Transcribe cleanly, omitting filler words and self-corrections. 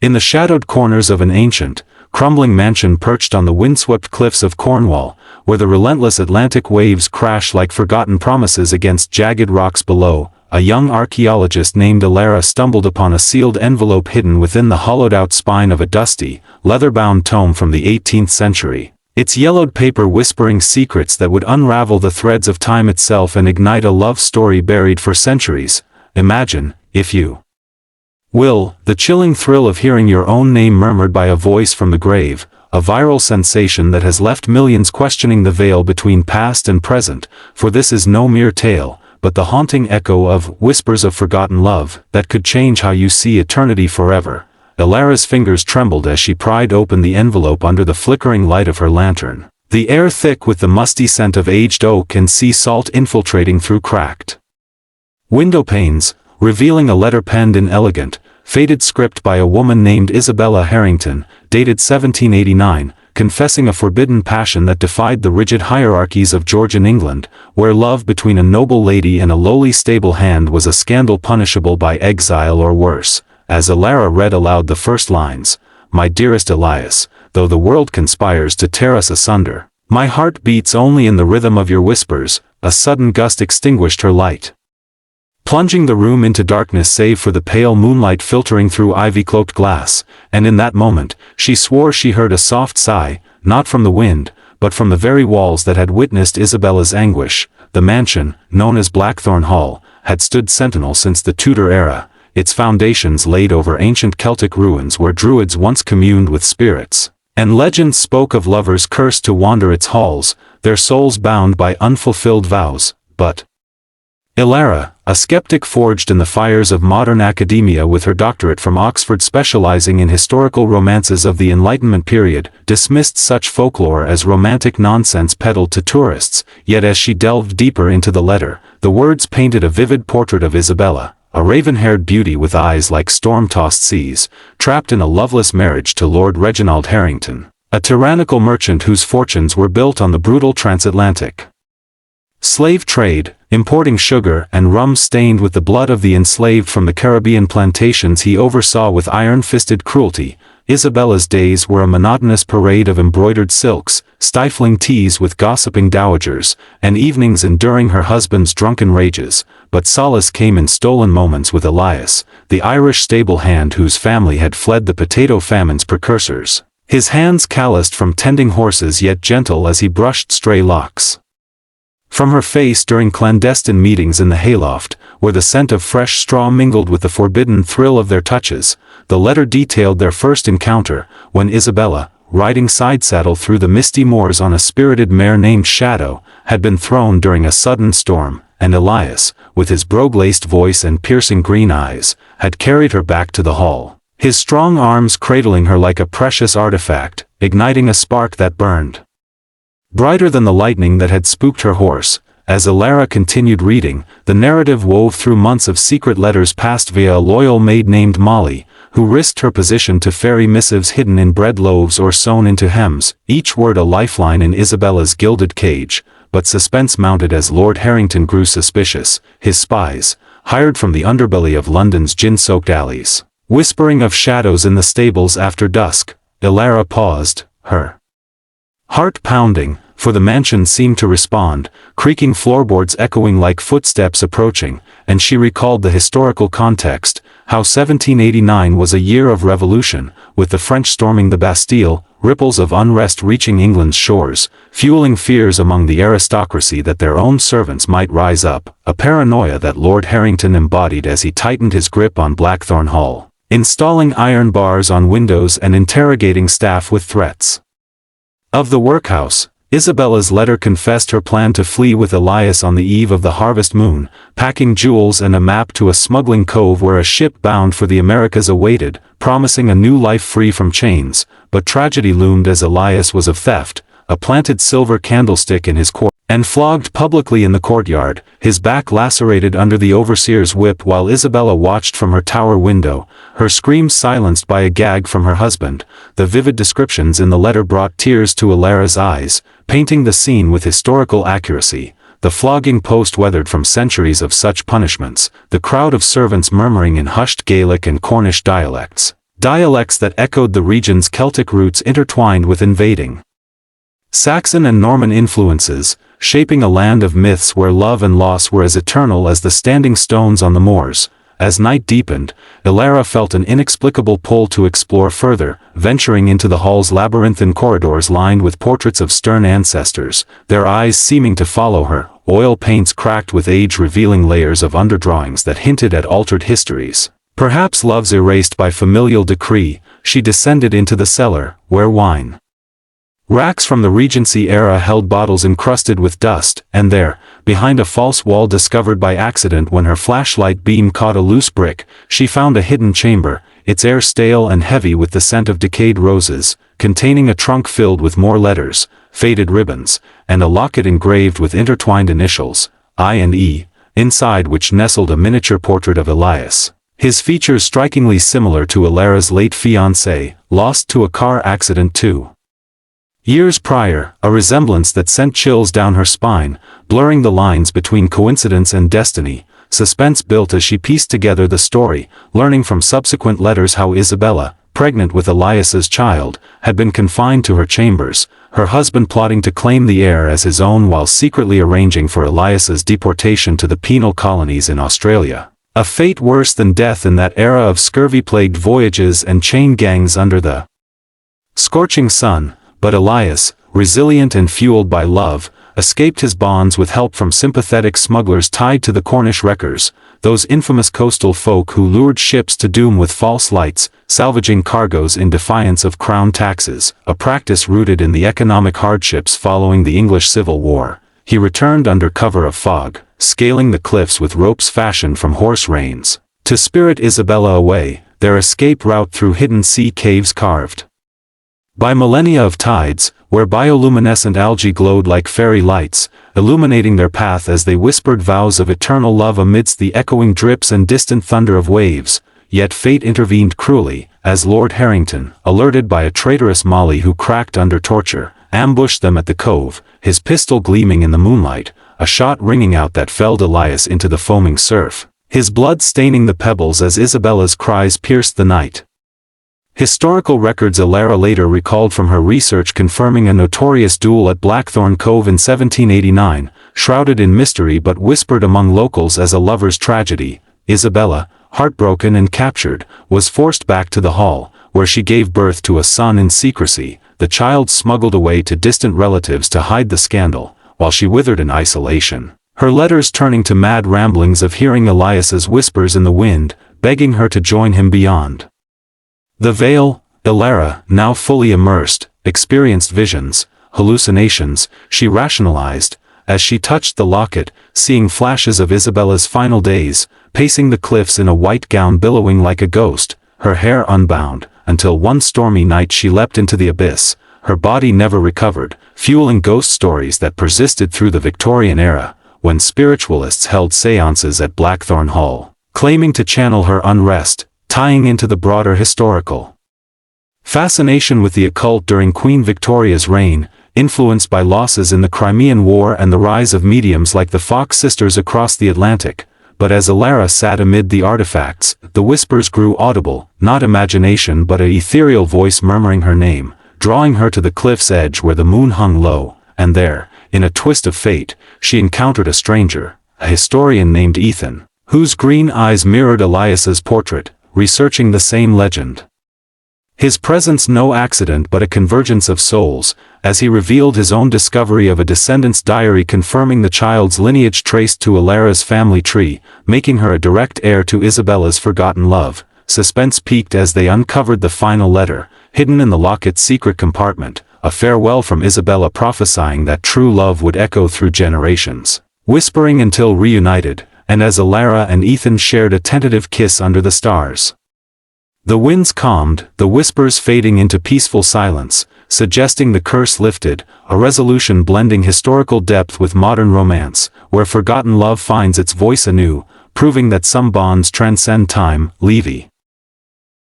In the shadowed corners of an ancient, crumbling mansion perched on the windswept cliffs of Cornwall, where the relentless Atlantic waves crash like forgotten promises against jagged rocks below, a young archaeologist named Elara stumbled upon a sealed envelope hidden within the hollowed-out spine of a dusty, leather-bound tome from the 18th century. Its yellowed paper whispering secrets that would unravel the threads of time itself and ignite a love story buried for centuries. Imagine, if you will, the chilling thrill of hearing your own name murmured by a voice from the grave, a viral sensation that has left millions questioning the veil between past and present, for this is no mere tale, but the haunting echo of whispers of forgotten love that could change how you see eternity forever. Elara's fingers trembled as she pried open the envelope under the flickering light of her lantern, the air thick with the musty scent of aged oak and sea salt infiltrating through cracked window panes, revealing a letter penned in elegant, faded script by a woman named Isabella Harrington, dated 1789, confessing a forbidden passion that defied the rigid hierarchies of Georgian England, where love between a noble lady and a lowly stable hand was a scandal punishable by exile or worse. As Elara read aloud the first lines, "My dearest Elias, though the world conspires to tear us asunder, my heart beats only in the rhythm of your whispers," a sudden gust extinguished her light, plunging the room into darkness save for the pale moonlight filtering through ivy-cloaked glass, and in that moment, she swore she heard a soft sigh, not from the wind, but from the very walls that had witnessed Isabella's anguish. The mansion, known as Blackthorn Hall, had stood sentinel since the Tudor era, its foundations laid over ancient Celtic ruins where druids once communed with spirits, and legends spoke of lovers cursed to wander its halls, their souls bound by unfulfilled vows. But Elara, a skeptic forged in the fires of modern academia with her doctorate from Oxford specializing in historical romances of the Enlightenment period, dismissed such folklore as romantic nonsense peddled to tourists. Yet as she delved deeper into the letter, the words painted a vivid portrait of Isabella, a raven-haired beauty with eyes like storm-tossed seas, trapped in a loveless marriage to Lord Reginald Harrington, a tyrannical merchant whose fortunes were built on the brutal transatlantic slave trade, importing sugar and rum stained with the blood of the enslaved from the Caribbean plantations he oversaw with iron-fisted cruelty. Isabella's days were a monotonous parade of embroidered silks, stifling teas with gossiping dowagers, and evenings enduring her husband's drunken rages, but solace came in stolen moments with Elias, the Irish stable hand whose family had fled the potato famine's precursors, his hands calloused from tending horses yet gentle as he brushed stray locks from her face during clandestine meetings in the hayloft, where the scent of fresh straw mingled with the forbidden thrill of their touches. The letter detailed their first encounter, when Isabella, riding side-saddle through the misty moors on a spirited mare named Shadow, had been thrown during a sudden storm, and Elias, with his brogue-laced voice and piercing green eyes, had carried her back to the hall, his strong arms cradling her like a precious artifact, igniting a spark that burned brighter than the lightning that had spooked her horse. As Elara continued reading, the narrative wove through months of secret letters passed via a loyal maid named Molly, who risked her position to ferry missives hidden in bread loaves or sewn into hems, each word a lifeline in Isabella's gilded cage. But suspense mounted as Lord Harrington grew suspicious, his spies, hired from the underbelly of London's gin-soaked alleys, whispering of shadows in the stables after dusk. Elara paused, her heart pounding, for the mansion seemed to respond, creaking floorboards echoing like footsteps approaching, and she recalled the historical context, how 1789 was a year of revolution, with the French storming the Bastille, ripples of unrest reaching England's shores, fueling fears among the aristocracy that their own servants might rise up, a paranoia that Lord Harrington embodied as he tightened his grip on Blackthorn Hall, installing iron bars on windows and interrogating staff with threats of the workhouse. Isabella's letter confessed her plan to flee with Elias on the eve of the harvest moon, packing jewels and a map to a smuggling cove where a ship bound for the Americas awaited, promising a new life free from chains. But tragedy loomed as Elias was of theft, a planted silver candlestick in his court, and flogged publicly in the courtyard, his back lacerated under the overseer's whip while Isabella watched from her tower window, her screams silenced by a gag from her husband. The vivid descriptions in the letter brought tears to Elara's eyes, painting the scene with historical accuracy, the flogging post weathered from centuries of such punishments, the crowd of servants murmuring in hushed Gaelic and Cornish dialects, dialects that echoed the region's Celtic roots intertwined with invading Saxon and Norman influences, shaping a land of myths where love and loss were as eternal as the standing stones on the moors. As night deepened, Elara felt an inexplicable pull to explore further, venturing into the hall's labyrinthine corridors lined with portraits of stern ancestors, their eyes seeming to follow her, oil paints cracked with age revealing layers of underdrawings that hinted at altered histories. Perhaps loves erased by familial decree. She descended into the cellar, where wine racks from the Regency era held bottles encrusted with dust, and there, behind a false wall discovered by accident when her flashlight beam caught a loose brick, she found a hidden chamber, its air stale and heavy with the scent of decayed roses, containing a trunk filled with more letters, faded ribbons, and a locket engraved with intertwined initials, I and E, inside which nestled a miniature portrait of Elias, his features strikingly similar to Elara's late fiancé, lost to a car accident 2 years prior, a resemblance that sent chills down her spine, blurring the lines between coincidence and destiny. Suspense built as she pieced together the story, learning from subsequent letters how Isabella, pregnant with Elias's child, had been confined to her chambers, her husband plotting to claim the heir as his own while secretly arranging for Elias's deportation to the penal colonies in Australia. A fate worse than death in that era of scurvy-plagued voyages and chain gangs under the scorching sun. But Elias, resilient and fueled by love, escaped his bonds with help from sympathetic smugglers tied to the Cornish wreckers, those infamous coastal folk who lured ships to doom with false lights, salvaging cargoes in defiance of crown taxes, a practice rooted in the economic hardships following the English Civil War. He returned under cover of fog, scaling the cliffs with ropes fashioned from horse reins, to spirit Isabella away, their escape route through hidden sea caves carved by millennia of tides, where bioluminescent algae glowed like fairy lights, illuminating their path as they whispered vows of eternal love amidst the echoing drips and distant thunder of waves. Yet fate intervened cruelly, as Lord Harrington, alerted by a traitorous Molly who cracked under torture, ambushed them at the cove, his pistol gleaming in the moonlight, a shot ringing out that felled Elias into the foaming surf, his blood staining the pebbles as Isabella's cries pierced the night. Historical records Elara later recalled from her research confirming a notorious duel at Blackthorn Cove in 1789, shrouded in mystery but whispered among locals as a lover's tragedy. Isabella, heartbroken and captured, was forced back to the hall, where she gave birth to a son in secrecy, the child smuggled away to distant relatives to hide the scandal, while she withered in isolation, her letters turning to mad ramblings of hearing Elias's whispers in the wind, begging her to join him beyond the veil. Elara, now fully immersed, experienced visions, hallucinations. She rationalized, as she touched the locket, seeing flashes of Isabella's final days, pacing the cliffs in a white gown billowing like a ghost, her hair unbound, until one stormy night she leapt into the abyss, her body never recovered, fueling ghost stories that persisted through the Victorian era, when spiritualists held seances at Blackthorn Hall, claiming to channel her unrest, tying into the broader historical fascination with the occult during Queen Victoria's reign, influenced by losses in the Crimean War and the rise of mediums like the Fox sisters across the Atlantic. But as Elara sat amid the artifacts, the whispers grew audible, not imagination but an ethereal voice murmuring her name, drawing her to the cliff's edge where the moon hung low, and there, in a twist of fate, she encountered a stranger, a historian named Ethan, whose green eyes mirrored Elias's portrait, researching the same legend. His presence no accident but a convergence of souls, as he revealed his own discovery of a descendant's diary confirming the child's lineage traced to Elara's family tree, making her a direct heir to Isabella's forgotten love. Suspense peaked as they uncovered the final letter, hidden in the locket's secret compartment, a farewell from Isabella prophesying that true love would echo through generations, whispering until reunited, and as Elara and Ethan shared a tentative kiss under the stars. The winds calmed, the whispers fading into peaceful silence, suggesting the curse lifted, a resolution blending historical depth with modern romance, where forgotten love finds its voice anew, proving that some bonds transcend time. Levy.